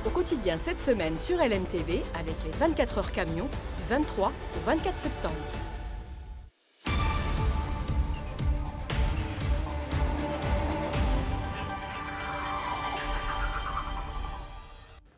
Au quotidien cette semaine sur LNTV avec les 24 heures camions du 23 au 24 septembre.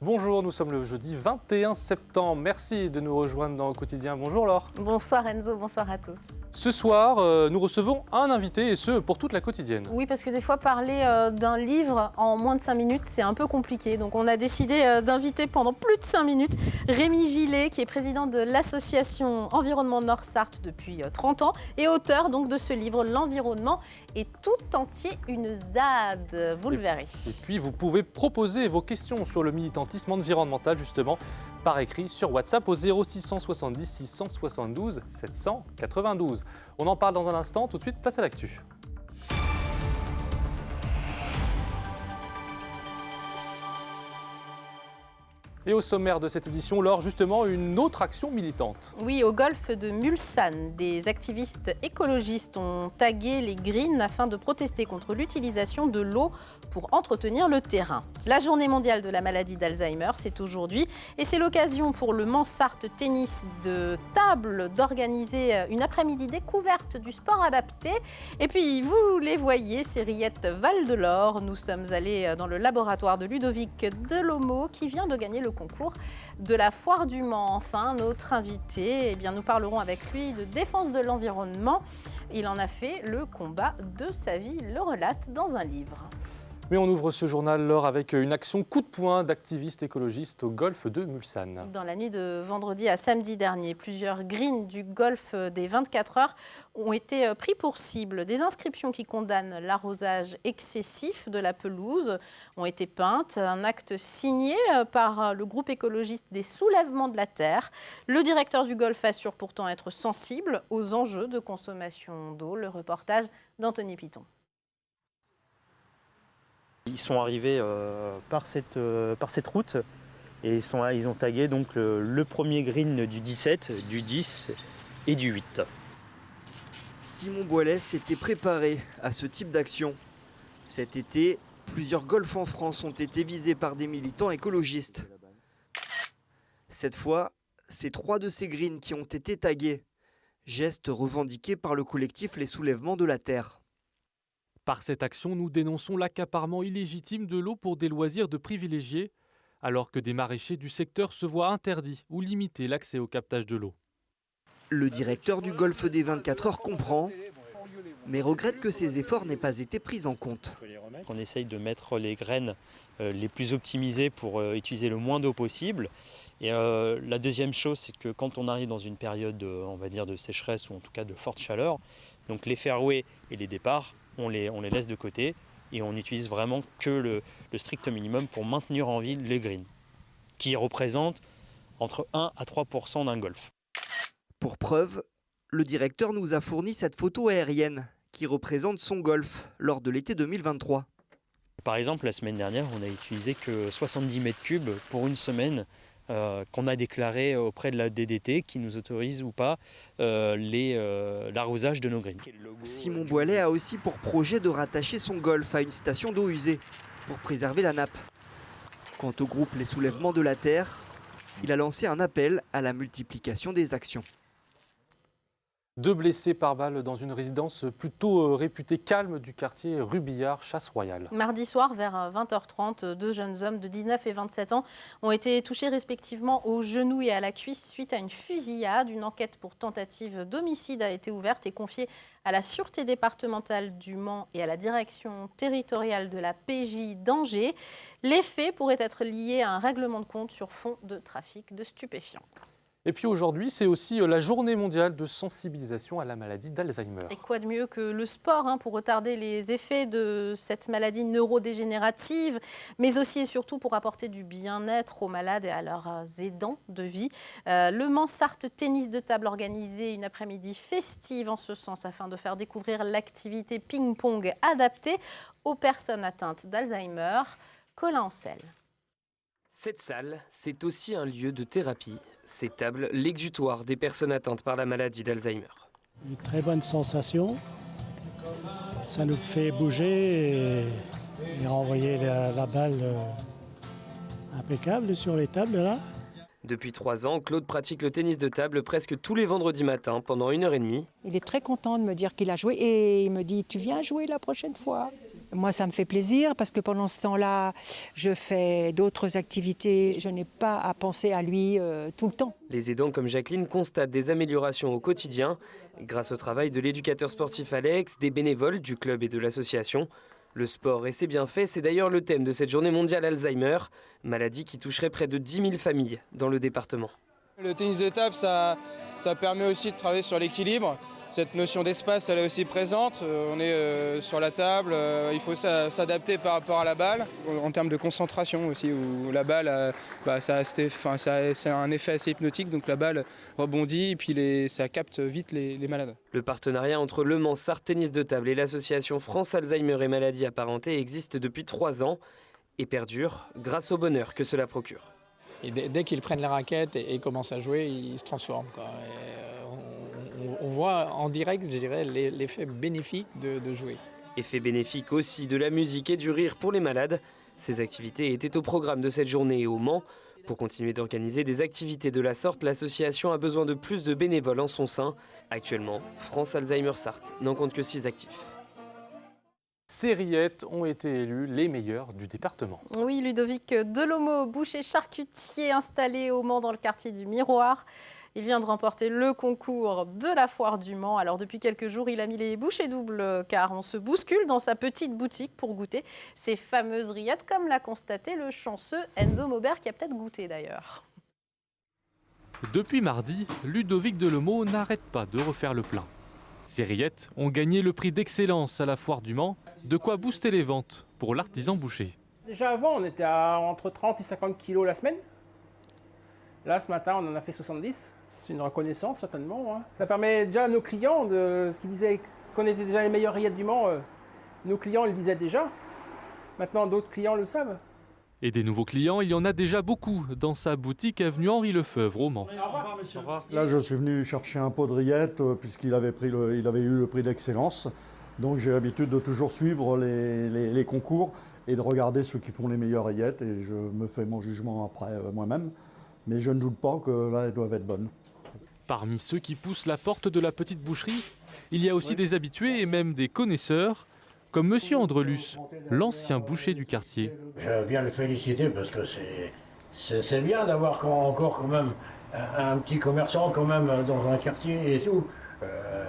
Bonjour, nous sommes le jeudi 21 septembre. Merci de nous rejoindre dans Au quotidien. Bonjour Laure. Bonsoir Enzo, bonsoir à tous. Ce soir, nous recevons un invité et ce pour toute la quotidienne. Oui, parce que des fois parler d'un livre en moins de 5 minutes, c'est un peu compliqué. Donc on a décidé d'inviter pendant plus de 5 minutes Rémi Gillet, qui est président de l'association Environnement Nord-Sarthe depuis 30 ans et auteur donc de ce livre, L'environnement est tout entier une ZAD. Vous le verrez. Et puis vous pouvez proposer vos questions sur le militantisme environnemental justement par écrit sur WhatsApp au 0670 672 792. On en parle dans un instant, tout de suite, place à l'actu. Et au sommaire de cette édition, Laure, justement, une autre action militante. Oui, au golfe de Mulsanne, des activistes écologistes ont tagué les greens afin de protester contre l'utilisation de l'eau pour entretenir le terrain. La journée mondiale de la maladie d'Alzheimer, c'est aujourd'hui et c'est l'occasion pour le Mans Sarthe Tennis de Table d'organiser une après-midi découverte du sport adapté. Et puis, vous les voyez, ces rillettes Val de l'Or. Nous sommes allés dans le laboratoire de Ludovic Delomo qui vient de gagner le concours de la Foire du Mans. Enfin, notre invité, nous parlerons avec lui de défense de l'environnement. Il en a fait le combat de sa vie, le relate dans un livre. Mais on ouvre ce journal, Laure, avec une action coup de poing d'activistes écologistes au golfe de Mulsanne. Dans la nuit de vendredi à samedi dernier, plusieurs greens du golfe des 24 heures ont été pris pour cible. Des inscriptions qui condamnent l'arrosage excessif de la pelouse ont été peintes. Un acte signé par le groupe écologiste des Soulèvements de la Terre. Le directeur du golfe assure pourtant être sensible aux enjeux de consommation d'eau. Le reportage d'Anthony Piton. Ils sont arrivés par cette route et ils ont tagué donc le premier green du 17, du 10 et du 8. Simon Boilet s'était préparé à ce type d'action. Cet été, plusieurs golfs en France ont été visés par des militants écologistes. Cette fois, c'est 3 de ces greens qui ont été tagués. Geste revendiqué par le collectif Les Soulèvements de la Terre. Par cette action, nous dénonçons l'accaparement illégitime de l'eau pour des loisirs de privilégiés, alors que des maraîchers du secteur se voient interdits ou limiter l'accès au captage de l'eau. Le directeur du golfe des 24 heures comprend, mais regrette que ces efforts n'aient pas été pris en compte. On essaye de mettre les graines les plus optimisées pour utiliser le moins d'eau possible. Et la deuxième chose, c'est que quand on arrive dans une période, on va dire, de sécheresse ou en tout cas de forte chaleur, donc les fairways et les départs, on les laisse de côté et on n'utilise vraiment que le strict minimum pour maintenir en vie les greens, qui représentent entre 1 à 3% d'un golf. Pour preuve, le directeur nous a fourni cette photo aérienne qui représente son golf lors de l'été 2023. Par exemple, la semaine dernière, on n'a utilisé que 70 mètres cubes pour une semaine qu'on a déclaré auprès de la DDT qui nous autorise ou pas l'arrosage de nos greens. Simon Boilet a aussi pour projet de rattacher son golf à une station d'eau usée pour préserver la nappe. Quant au groupe Les Soulèvements de la Terre, il a lancé un appel à la multiplication des actions. 2 blessés par balle dans une résidence plutôt réputée calme du quartier Rubillard, Chasse-Royale. Mardi soir, vers 20h30, 2 jeunes hommes de 19 et 27 ans ont été touchés respectivement au genou et à la cuisse suite à une fusillade. Une enquête pour tentative d'homicide a été ouverte et confiée à la Sûreté départementale du Mans et à la Direction territoriale de la PJ d'Angers. Les faits pourraient être liés à un règlement de compte sur fond de trafic de stupéfiants. Et puis aujourd'hui, c'est aussi la journée mondiale de sensibilisation à la maladie d'Alzheimer. Et quoi de mieux que le sport pour retarder les effets de cette maladie neurodégénérative, mais aussi et surtout pour apporter du bien-être aux malades et à leurs aidants de vie. Le Mans Sarthe Tennis de Table organisé une après-midi festive en ce sens afin de faire découvrir l'activité ping-pong adaptée aux personnes atteintes d'Alzheimer. Colin Ancel. Cette salle, c'est aussi un lieu de thérapie. Ces tables, l'exutoire des personnes atteintes par la maladie d'Alzheimer. Une très bonne sensation. Ça nous fait bouger et renvoyer la balle Impeccable sur les tables là. Depuis 3 ans, Claude pratique le tennis de table presque tous les vendredis matins pendant 1h30. Il est très content de me dire qu'il a joué et il me dit « tu viens jouer la prochaine fois ». Moi, ça me fait plaisir parce que pendant ce temps-là, je fais d'autres activités. Je n'ai pas à penser à lui tout le temps. Les aidants comme Jacqueline constatent des améliorations au quotidien grâce au travail de l'éducateur sportif Alex, des bénévoles du club et de l'association. Le sport et ses bienfaits, c'est d'ailleurs le thème de cette journée mondiale Alzheimer, maladie qui toucherait près de 10 000 familles dans le département. Le tennis de table, ça permet aussi de travailler sur l'équilibre. Cette notion d'espace, elle est aussi présente. On est sur la table, il faut s'adapter par rapport à la balle. En termes de concentration aussi, où la balle, c'est un effet assez hypnotique, donc la balle rebondit et puis ça capte vite les malades. Le partenariat entre Le Mans Sarthe Tennis de Table et l'association France Alzheimer et maladies apparentées existe depuis 3 ans et perdure grâce au bonheur que cela procure. Et dès qu'ils prennent la raquette et commencent à jouer, ils se transforment, quoi. On voit en direct, je dirais, l'effet bénéfique de jouer. Effet bénéfique aussi de la musique et du rire pour les malades. Ces activités étaient au programme de cette journée au Mans. Pour continuer d'organiser des activités de la sorte, l'association a besoin de plus de bénévoles en son sein. Actuellement, France Alzheimer Sarthe n'en compte que 6 actifs. Ces rillettes ont été élues les meilleures du département. Oui, Ludovic Delomo, boucher charcutier installé au Mans dans le quartier du Miroir. Il vient de remporter le concours de la foire du Mans. Alors depuis quelques jours, il a mis les bouchées doubles car on se bouscule dans sa petite boutique pour goûter ces fameuses rillettes, comme l'a constaté le chanceux Enzo Maubert qui a peut-être goûté d'ailleurs. Depuis mardi, Ludovic Delomo n'arrête pas de refaire le plein. Ces rillettes ont gagné le prix d'excellence à la foire du Mans, de quoi booster les ventes pour l'artisan boucher. Déjà avant, on était à entre 30 et 50 kilos la semaine. Là, ce matin, on en a fait 70. C'est une reconnaissance, certainement. Ça permet déjà à nos clients, ce qu'ils disaient qu'on était déjà les meilleures rillettes du Mans, nos clients le disaient déjà. Maintenant, d'autres clients le savent. Et des nouveaux clients, il y en a déjà beaucoup dans sa boutique avenue Henri Lefebvre au Mans. Au revoir, monsieur. Au revoir. Là, je suis venu chercher un pot de rillettes puisqu'il avait eu le prix d'excellence. Donc j'ai l'habitude de toujours suivre les concours et de regarder ceux qui font les meilleures rillettes. Et je me fais mon jugement après moi-même. Mais je ne doute pas que là, elles doivent être bonnes. Parmi ceux qui poussent la porte de la petite boucherie, il y a aussi des habitués et même des connaisseurs, comme Monsieur Andrelus, l'ancien boucher du quartier. Je viens le féliciter parce que c'est bien d'avoir encore quand même un petit commerçant quand même dans un quartier et tout.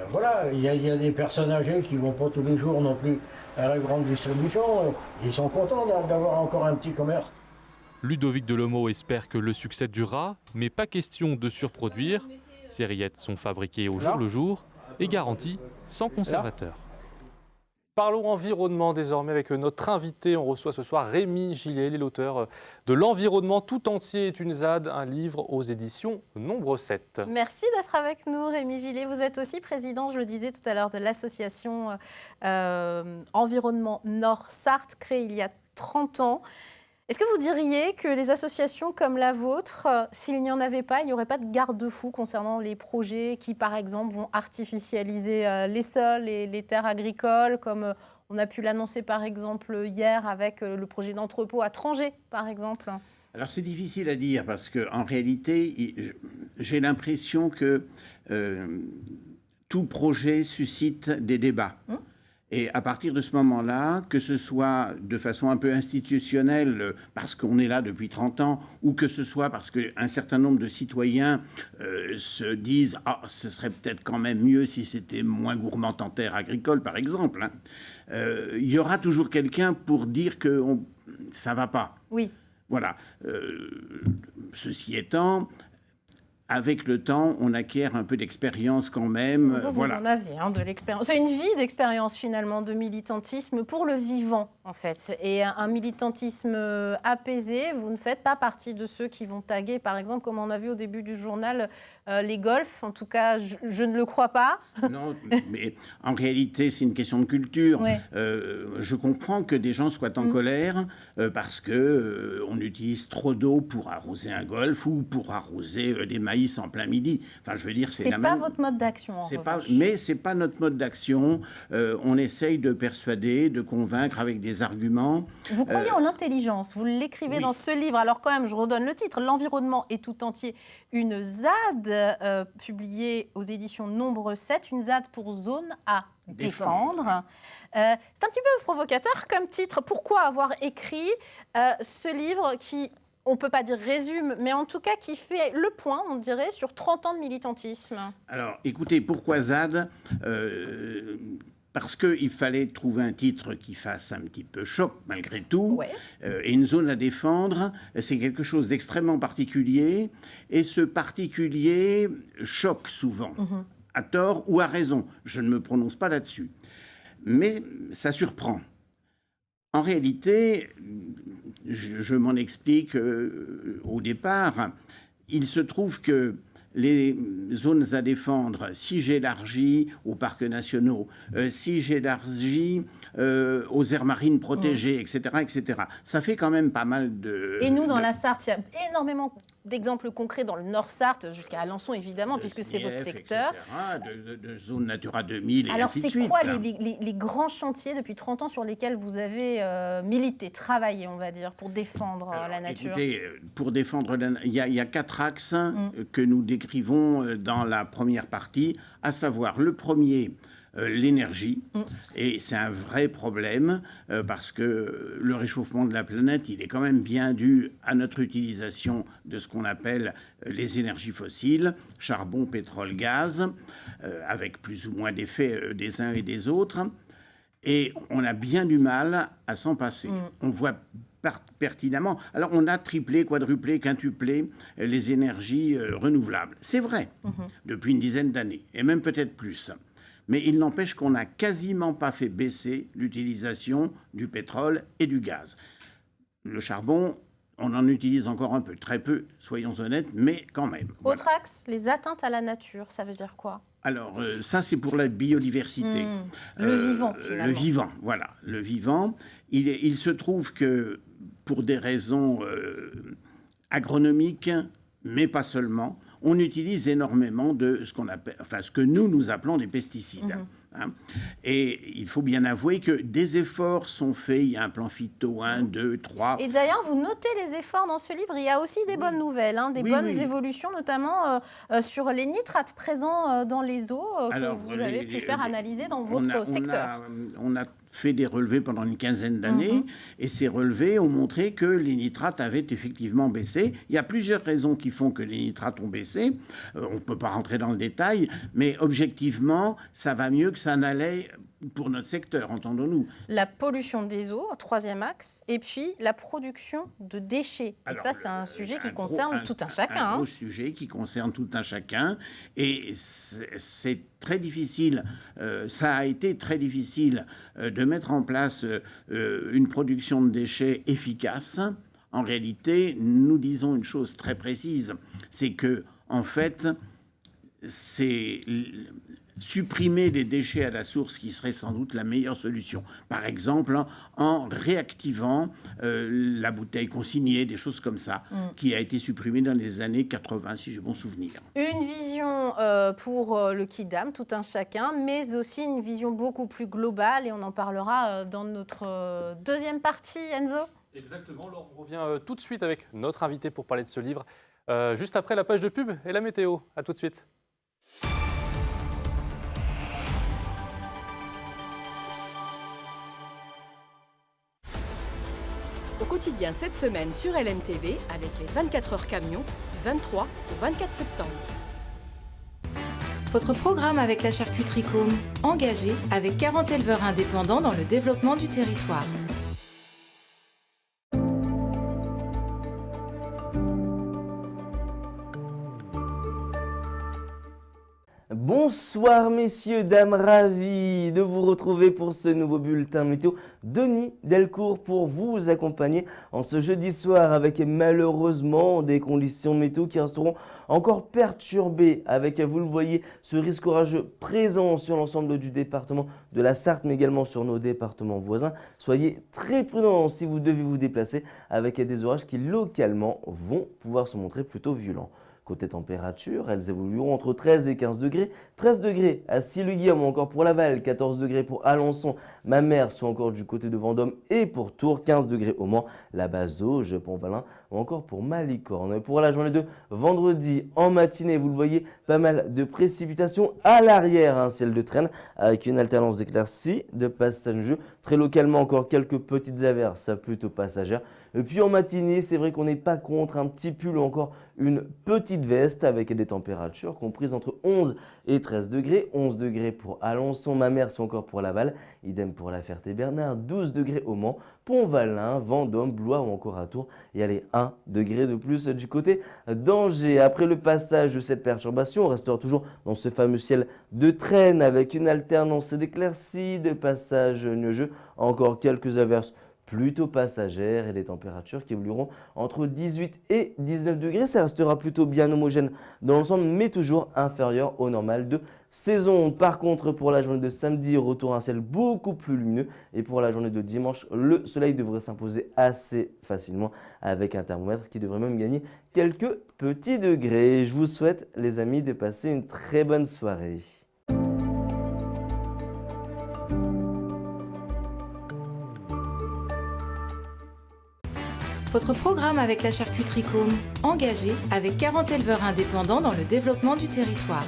Voilà, il y a des personnes âgées qui ne vont pas tous les jours non plus à la grande distribution. Ils sont contents d'avoir encore un petit commerce. Ludovic Delomo espère que le succès durera, mais pas question de surproduire. Ces rillettes sont fabriquées au jour le jour et garanties sans conservateur. Parlons environnement désormais avec notre invité. On reçoit ce soir Rémi Gillet, l'auteur de L'environnement tout entier est une ZAD, un livre aux éditions Nombre 7. Merci d'être avec nous, Rémi Gillet. Vous êtes aussi président, je le disais tout à l'heure, de l'association Environnement Nord-Sarthe, créée il y a 30 ans. Est-ce que vous diriez que les associations comme la vôtre, s'il n'y en avait pas, il n'y aurait pas de garde-fou concernant les projets qui, par exemple, vont artificialiser les sols et les terres agricoles, comme on a pu l'annoncer, par exemple, hier avec le projet d'entrepôt à Trangé, par exemple? Alors c'est difficile à dire parce qu'en réalité, j'ai l'impression que tout projet suscite des débats. Et à partir de ce moment-là, que ce soit de façon un peu institutionnelle, parce qu'on est là depuis 30 ans, ou que ce soit parce qu'un certain nombre de citoyens se disent « Ah, ce serait peut-être quand même mieux si c'était moins gourmand en terres agricoles, par exemple », il y aura toujours quelqu'un pour dire que ça ne va pas. Oui. Voilà. Ceci étant... Avec le temps, on acquiert un peu d'expérience quand même. Vous en avez de l'expérience. C'est une vie d'expérience finalement de militantisme pour le vivant en fait. Et un militantisme apaisé, vous ne faites pas partie de ceux qui vont taguer par exemple, comme on a vu au début du journal, les golfs. En tout cas, je ne le crois pas. Non, mais en réalité, c'est une question de culture. Ouais. Je comprends que des gens soient en colère parce qu'on utilise trop d'eau pour arroser un golf ou pour arroser des maïs en plein midi. Enfin, je veux dire, c'est la même... C'est pas votre mode d'action, en revanche. Mais c'est pas notre mode d'action. On essaye de persuader, de convaincre avec des des arguments. Vous croyez en l'intelligence, vous l'écrivez oui. dans ce livre. Alors quand même, je redonne le titre, L'environnement est tout entier, une ZAD, publiée aux éditions Nombre 7, une ZAD pour zone à défendre. C'est un petit peu provocateur comme titre. Pourquoi avoir écrit ce livre qui, on ne peut pas dire résume, mais en tout cas qui fait le point, on dirait, sur 30 ans de militantisme? Alors, écoutez, pourquoi ZAD parce qu'il fallait trouver un titre qui fasse un petit peu choc, malgré tout. Ouais. Et une zone à défendre, c'est quelque chose d'extrêmement particulier. Et ce particulier choque souvent, à tort ou à raison. Je ne me prononce pas là-dessus. Mais ça surprend. En réalité, je m'en explique au départ. Il se trouve que les zones à défendre, si j'élargis aux parcs nationaux, si j'élargis aux aires marines protégées, etc., ça fait quand même pas mal de... Et nous, dans la Sarthe, il y a énormément d'exemples concrets dans le Nord-Sarthe, jusqu'à Alençon, évidemment, puisque c'est votre secteur. Etc., de zones Natura 2000 et alors, ainsi de suite. Alors, c'est quoi les grands chantiers depuis 30 ans sur lesquels vous avez milité, travaillé, on va dire, pour défendre la nature? Écoutez, pour défendre il y a 4 axes que nous décrivons dans la première partie, à savoir le premier, l'énergie, et c'est un vrai problème parce que le réchauffement de la planète, il est quand même bien dû à notre utilisation de ce qu'on appelle les énergies fossiles, charbon, pétrole, gaz, avec plus ou moins d'effets des uns et des autres, et on a bien du mal à s'en passer. On voit pertinemment. Alors, on a triplé, quadruplé, quintuplé les énergies renouvelables. C'est vrai, depuis une dizaine d'années, et même peut-être plus. Mais il n'empêche qu'on n'a quasiment pas fait baisser l'utilisation du pétrole et du gaz. Le charbon, on en utilise encore un peu, très peu, soyons honnêtes, mais quand même. Autre axe, les atteintes à la nature, ça veut dire quoi? Alors, ça, c'est pour la biodiversité. Le vivant, finalement. Le vivant, voilà. Le vivant, il se trouve que, pour des raisons agronomiques, mais pas seulement, on utilise énormément de ce qu'on appelle, enfin, ce que nous appelons des pesticides. Et il faut bien avouer que des efforts sont faits. Il y a un plan phyto 1, 2, 3. Et d'ailleurs, vous notez les efforts dans ce livre. Il y a aussi des bonnes nouvelles, des bonnes évolutions, notamment sur les nitrates présents dans les eaux que vous avez pu faire analyser dans votre secteur. On a fait des relevés pendant une quinzaine d'années et ces relevés ont montré que les nitrates avaient effectivement baissé. Il y a plusieurs raisons qui font que les nitrates ont baissé. On ne peut pas rentrer dans le détail, mais objectivement, ça va mieux que ça n'allait pour notre secteur, entendons-nous. La pollution des eaux, troisième axe, et puis la production de déchets. Alors, et ça, c'est un sujet qui concerne tout un chacun. Un gros sujet qui concerne tout un chacun. Et c'est très difficile, ça a été très difficile de mettre en place une production de déchets efficace. En réalité, nous disons une chose très précise, c'est que, en fait, c'est supprimer des déchets à la source qui serait sans doute la meilleure solution. Par exemple, en réactivant la bouteille consignée, des choses comme ça, qui a été supprimée dans les années 80, si j'ai bon souvenir. Une vision pour le Kidam, tout un chacun, mais aussi une vision beaucoup plus globale, et on en parlera dans notre deuxième partie, Enzo. Exactement, Laure, on revient tout de suite avec notre invité pour parler de ce livre, juste après la page de pub et la météo. À tout de suite. Au quotidien cette semaine sur LNTV avec les 24 heures camions du 23 au 24 septembre. Votre programme avec la charcuterie Côme, engagé avec 40 éleveurs indépendants dans le développement du territoire. Bonsoir messieurs, dames, ravis de vous retrouver pour ce nouveau bulletin météo. Denis Delcourt pour vous accompagner en ce jeudi soir avec malheureusement des conditions météo qui resteront encore perturbées avec, vous le voyez, ce risque orageux présent sur l'ensemble du département de la Sarthe mais également sur nos départements voisins. Soyez très prudents si vous devez vous déplacer avec des orages qui localement vont pouvoir se montrer plutôt violents. Côté température, elles évolueront entre 13 et 15 degrés. 13 degrés à Sille-Guillaume ou encore pour Laval, 14 degrés pour Alençon, Mamers ou encore du côté de Vendôme et pour Tours, 15 degrés au Mans, la Bazauge, Pont-Valin ou encore pour Malicorne. Pour la journée de vendredi, en matinée, vous le voyez, pas mal de précipitations à l'arrière, un ciel de traîne avec une alternance d'éclaircies, de passages nuageux, très localement encore quelques petites averses plutôt passagères. Et puis en matinée, c'est vrai qu'on n'est pas contre un petit pull ou encore une petite veste avec des températures comprises entre 11 et 13 degrés. 11 degrés pour Alençon, Mamers ou encore pour Laval. Idem pour La Ferté-Bernard, 12 degrés au Mans, Pont-Valin, Vendôme, Blois ou encore à Tours. Et allez, 1 degré de plus du côté d'Angers. Après le passage de cette perturbation, on restera toujours dans ce fameux ciel de traîne avec une alternance d'éclaircies, de passages nuageux, encore quelques averses plutôt passagères et des températures qui évolueront entre 18 et 19 degrés. Ça restera plutôt bien homogène dans l'ensemble, mais toujours inférieur au normal de saison. Par contre, pour la journée de samedi, retour à un ciel beaucoup plus lumineux. Et pour la journée de dimanche, le soleil devrait s'imposer assez facilement avec un thermomètre qui devrait même gagner quelques petits degrés. Je vous souhaite, les amis, de passer une très bonne soirée. Votre programme avec la charcuterie Com, engagé avec 40 éleveurs indépendants dans le développement du territoire.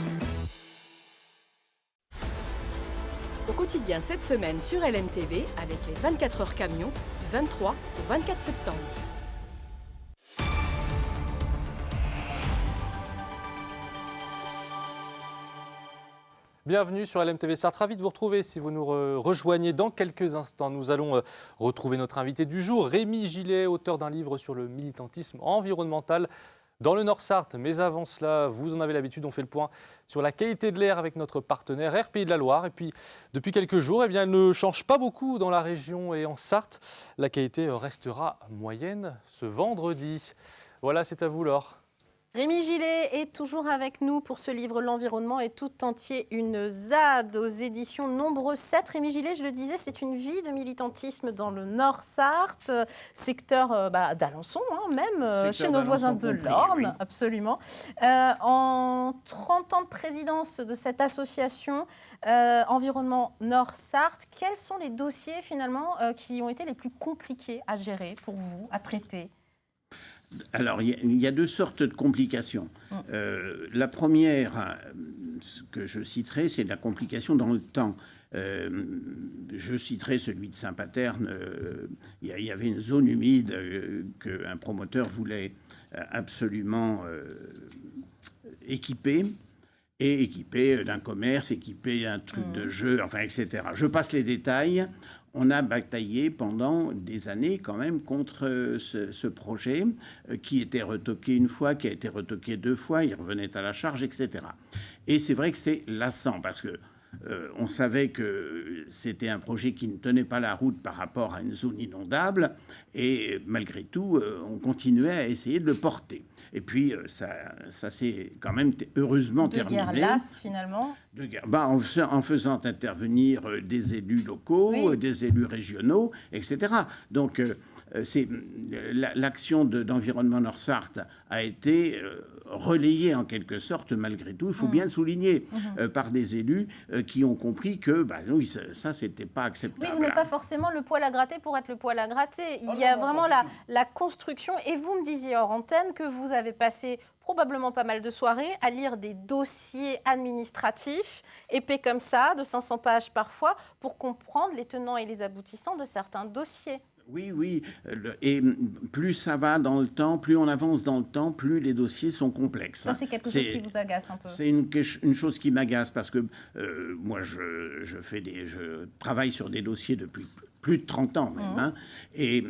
Au quotidien cette semaine sur LNTV avec les 24 heures camions du 23 au 24 septembre. Bienvenue sur LMTV Sarthe, ravi de vous retrouver. Si vous nous rejoignez dans quelques instants, nous allons retrouver notre invité du jour, Rémi Gillet, auteur d'un livre sur le militantisme environnemental dans le Nord-Sarthe. Mais avant cela, vous en avez l'habitude, on fait le point sur la qualité de l'air avec notre partenaire Air Pays de la Loire. Et puis, depuis quelques jours, eh bien, elle ne change pas beaucoup dans la région et en Sarthe. La qualité restera moyenne ce vendredi. Voilà, c'est à vous Laure. Rémi Gillet est toujours avec nous pour ce livre L'environnement est tout entier une ZAD aux éditions Nombre 7. Rémi Gillet, je le disais, c'est une vie de militantisme dans le Nord-Sarthe, secteur d'Alençon, même chez nos voisins de l'Orne, oui. Absolument. En 30 ans de présidence de cette association Environnement Nord-Sarthe, quels sont les dossiers finalement qui ont été les plus compliqués à gérer pour vous, à traiter ? Alors, il y a deux sortes de complications. La première que je citerai, c'est la complication dans le temps. Je citerai celui de Saint-Paterne. Il y avait une zone humide qu'un promoteur voulait absolument équiper. Et équiper d'un commerce, équiper d'un truc de jeu, enfin, etc. Je passe les détails. On a bataillé pendant des années quand même contre ce projet qui était retoqué une fois, qui a été retoqué 2 fois, il revenait à la charge, etc. Et c'est vrai que c'est lassant parce que on savait que c'était un projet qui ne tenait pas la route par rapport à une zone inondable et malgré tout, on continuait à essayer de le porter. Et puis, ça s'est quand même heureusement terminé. De guerre lasse, finalement. De guerre, en faisant intervenir des élus locaux, oui. Des élus régionaux, etc. Donc, l'action d'Environnement Nord-Sarthe a été relayée en quelque sorte, malgré tout, il faut bien le souligner, par des élus qui ont compris que oui, ça, c'était pas acceptable. Oui, vous n'êtes pas forcément le poil à gratter pour être le poil à gratter. Il y a vraiment la construction. Et vous me disiez hors antenne que vous avez passé probablement pas mal de soirées à lire des dossiers administratifs épais comme ça, de 500 pages parfois, pour comprendre les tenants et les aboutissants de certains dossiers. Oui. Et plus ça va dans le temps, plus on avance dans le temps, plus les dossiers sont complexes. Ça, c'est quelque chose qui vous agace un peu. C'est une chose qui m'agace parce que moi, je travaille sur des dossiers depuis plus de 30 ans même. Et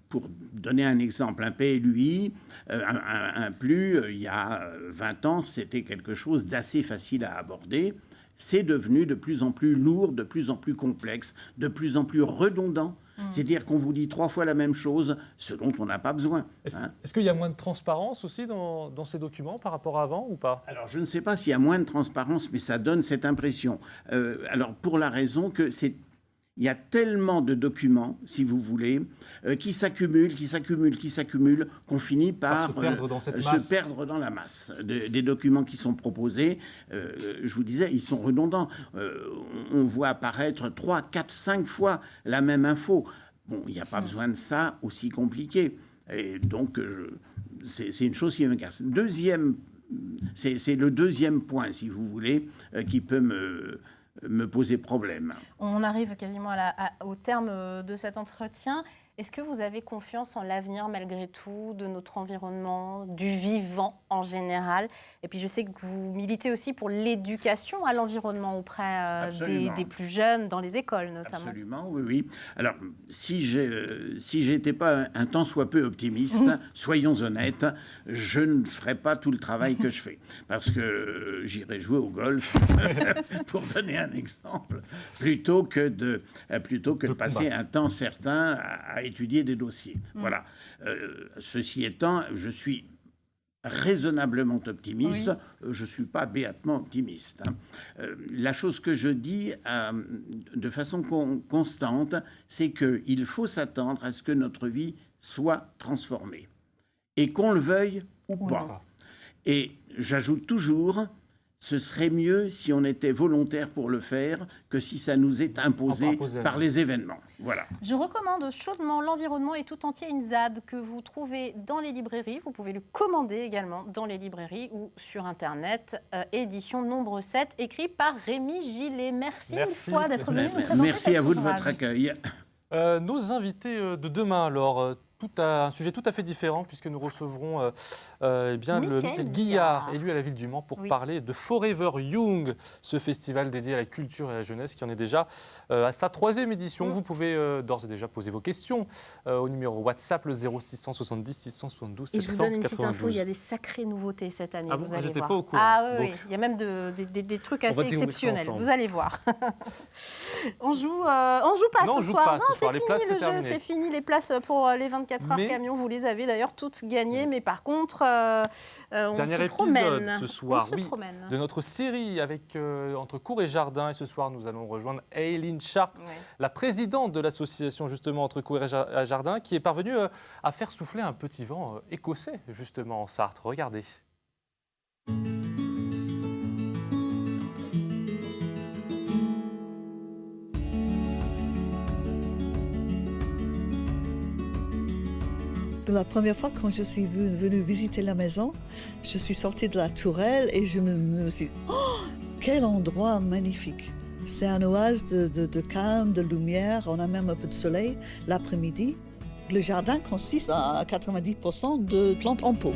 pour donner un exemple, un PLUI, un PLU, il y a 20 ans, c'était quelque chose d'assez facile à aborder. C'est devenu de plus en plus lourd, de plus en plus complexe, de plus en plus redondant. C'est-à-dire qu'on vous dit 3 fois la même chose, ce dont on n'a pas besoin. Est-ce qu'il y a moins de transparence aussi dans ces documents par rapport à avant ou pas ? Alors, je ne sais pas s'il y a moins de transparence, mais ça donne cette impression. Alors, pour la raison que il y a tellement de documents, si vous voulez, qui s'accumulent, qu'on finit par se perdre dans cette se masse. perdre dans la masse des documents qui sont proposés. Je vous disais, ils sont redondants. On voit apparaître 3, 4, 5 fois la même info. Bon, il n'y a pas besoin de ça aussi compliqué. Et donc, c'est une chose qui me casse. C'est le deuxième point, si vous voulez, qui peut me poser problème. On arrive quasiment au terme de cet entretien. Est-ce que vous avez confiance en l'avenir, malgré tout, de notre environnement, du vivant en général? Et puis, je sais que vous militez aussi pour l'éducation à l'environnement auprès des plus jeunes, dans les écoles notamment. Absolument, oui, oui. Alors, si j'étais pas un tant soit peu optimiste, soyons honnêtes, je ne ferais pas tout le travail que je fais. Parce que j'irais jouer au golf, pour donner un exemple, plutôt que de passer un temps certain à étudier des dossiers. Voilà. Ceci étant, je suis raisonnablement optimiste. Oui. Je ne suis pas béatement optimiste. La chose que je dis de façon constante, c'est qu'il faut s'attendre à ce que notre vie soit transformée. Et qu'on le veuille ou pas. Et j'ajoute toujours, ce serait mieux si on était volontaire pour le faire que si ça nous est imposé par les événements. Voilà. Je recommande chaudement L'Environnement et tout entier, une ZAD que vous trouvez dans les librairies. Vous pouvez le commander également dans les librairies ou sur Internet. Édition nombre 7, écrit par Rémi Gillet. Merci une fois d'être venu nous présenter. Merci à vous de votre accueil. Nos invités de demain, alors... un sujet tout à fait différent, puisque nous recevrons le Guillard, élu à la ville du Mans, pour parler de Forever Young, ce festival dédié à la culture et à la jeunesse qui en est déjà à sa 3e édition. Vous pouvez d'ores et déjà poser vos questions au numéro WhatsApp, le 0670 672 792. Et je vous donne une petite info, il y a des sacrées nouveautés cette année, vous allez voir. Pas au courant. Ah oui, il y a même des trucs assez exceptionnels, vous allez voir. On joue pas ce soir. Non, c'est fini le jeu, c'est fini. Les places pour les 24 heures camion, vous les avez d'ailleurs toutes gagnées, mais par contre, on se promène. Dernier épisode ce soir, de notre série avec entre cours et jardin. Et ce soir, nous allons rejoindre Aileen Sharp, la présidente de l'association justement entre cours et jardin, qui est parvenue à faire souffler un petit vent écossais justement en Sarthe. Regardez. La première fois quand je suis venue visiter la maison, je suis sortie de la tourelle et je me suis dit « Oh, quel endroit magnifique !» C'est un oase de calme, de lumière, on a même un peu de soleil l'après-midi. Le jardin consiste à 90% de plantes en pot.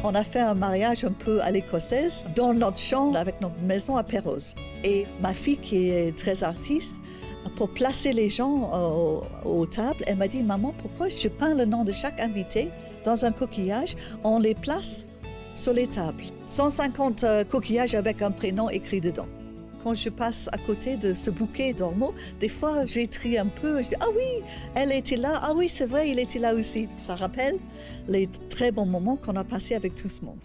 On a fait un mariage un peu à l'écossaise dans notre champ avec notre maison à Perros. Et ma fille qui est très artiste, pour placer les gens aux tables, elle m'a dit « Maman, pourquoi je peins le nom de chaque invité dans un coquillage? On les place sur les tables. 150 coquillages avec un prénom écrit dedans. » Quand je passe à côté de ce bouquet d'ormeaux, des fois, j'étrie un peu. Je dis « Ah oui, elle était là. Ah oui, c'est vrai, il était là aussi. » Ça rappelle les très bons moments qu'on a passés avec tout ce monde.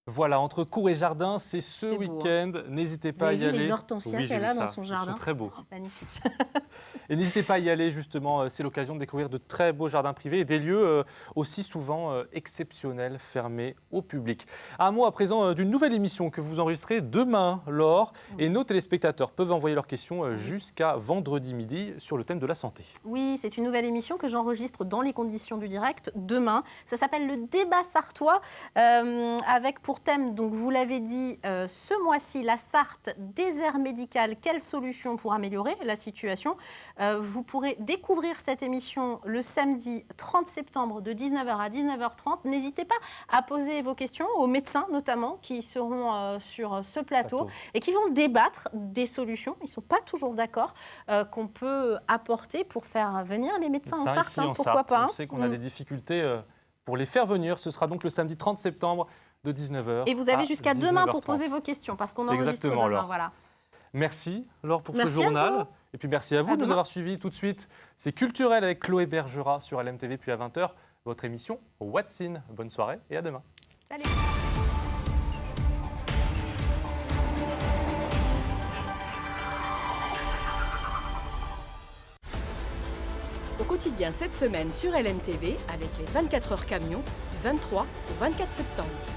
Voilà, entre cours et jardin, c'est ce week-end. N'hésitez pas à y aller. Les hortensias qu'elle a dans son jardin. Ils sont très beaux. Oh, magnifique. Et n'hésitez pas à y aller, justement. C'est l'occasion de découvrir de très beaux jardins privés et des lieux aussi souvent exceptionnels, fermés au public. Un mot à présent d'une nouvelle émission que vous enregistrez demain, Laure. Et nos téléspectateurs peuvent envoyer leurs questions jusqu'à vendredi midi sur le thème de la santé. Oui, c'est une nouvelle émission que j'enregistre dans les conditions du direct demain. Ça s'appelle le débat sartois, avec pour thème, donc vous l'avez dit, ce mois-ci, la Sarthe, désert médical, quelles solutions pour améliorer la situation? Vous pourrez découvrir cette émission le samedi 30 septembre de 19h à 19h30. N'hésitez pas à poser vos questions aux médecins notamment qui seront sur ce plateau et qui vont débattre des solutions. Ils ne sont pas toujours d'accord qu'on peut apporter pour faire venir les médecins en Sarthe. Ici, en pourquoi Sarthe, pas on sait qu'on a des difficultés pour les faire venir. Ce sera donc le samedi 30 septembre de 19h. Et vous avez jusqu'à demain pour poser vos questions parce qu'on enregistre demain. Laure. Voilà. Merci Laure pour ce journal. Et puis merci à vous de nous avoir suivis tout de suite. C'est Culturel avec Chloé Bergera sur LMTV, puis à 20h. votre émission What's In. Bonne soirée et à demain. Salut. Au quotidien cette semaine sur LNTV avec les 24 heures camions du 23 au 24 septembre.